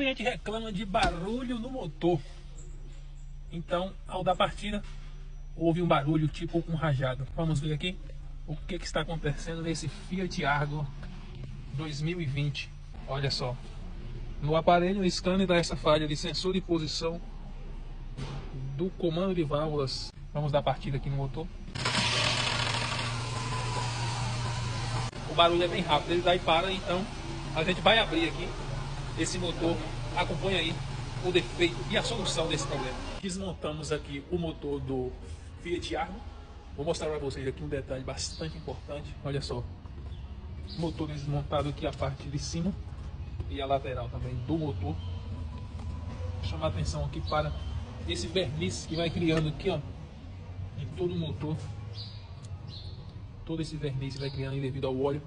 A gente reclama de barulho no motor. Então, ao dar partida, houve um barulho tipo um rajado. Vamos ver aqui o que está acontecendo nesse Fiat Argo 2020. Olha só. No aparelho, o scanner dá essa falha de sensor de posição do comando de válvulas. Vamos dar partida aqui no motor. O barulho é bem rápido, ele dá e para, então a gente vai abrir aqui esse motor. Acompanha aí o defeito e a solução desse problema. Desmontamos aqui o motor do Fiat Argo. Vou mostrar para vocês aqui um detalhe bastante importante. Olha só, o motor desmontado aqui, a parte de cima e a lateral também do motor. Vou chamar a atenção aqui para esse verniz que vai criando aqui, ó, em todo o motor. Todo esse verniz vai criando devido ao óleo.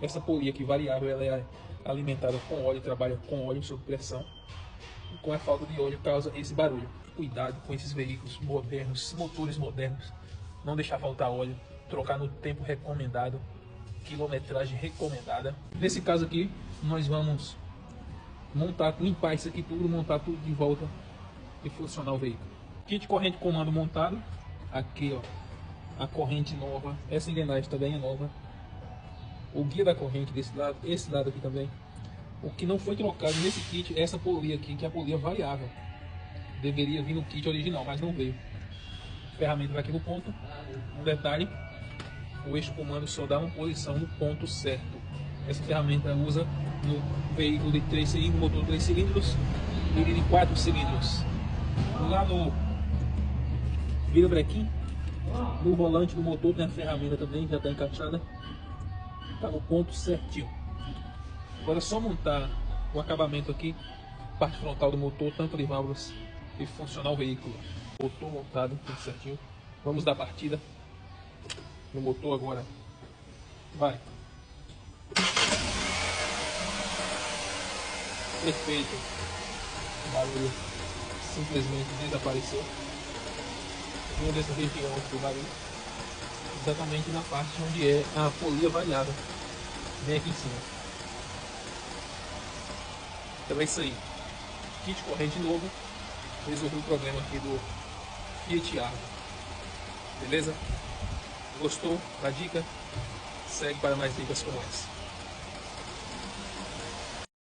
Essa polia aqui variável, ela é alimentada com óleo, trabalha com óleo sob pressão. E com a falta de óleo causa esse barulho. Cuidado com esses veículos modernos, motores modernos. Não deixar faltar óleo, trocar no tempo recomendado, quilometragem recomendada. Nesse caso aqui, nós vamos montar, limpar isso aqui tudo, montar tudo de volta e funcionar o veículo. Kit corrente comando montado. Aqui, ó, a corrente nova. Essa engrenagem também é nova. O guia da corrente desse lado, esse lado aqui também. O que não foi trocado nesse kit é essa polia aqui, que é a polia variável. Deveria vir no kit original, mas não veio. A ferramenta vai aqui no ponto. Um detalhe: o eixo comando só dá uma posição no ponto certo. Essa ferramenta usa no veículo de 3 cilindros, motor 3 cilindros e de 4 cilindros. Lá no virabrequim, no volante do motor tem a ferramenta também, já está encaixada. Está no ponto certinho. Agora é só montar o acabamento aqui, parte frontal do motor, tampa de válvulas e funcionar o veículo. Motor montado, tudo certinho. Vamos dar partida no motor agora. Vai. Perfeito. O barulho simplesmente desapareceu. Vindo dessa região aqui do barulho, exatamente na parte onde é a polia variável, bem aqui em cima. Então é isso aí. Kit corrente novo resolveu o problema aqui do Fiat Argo. Beleza? Gostou da dica? Segue para mais dicas como essa.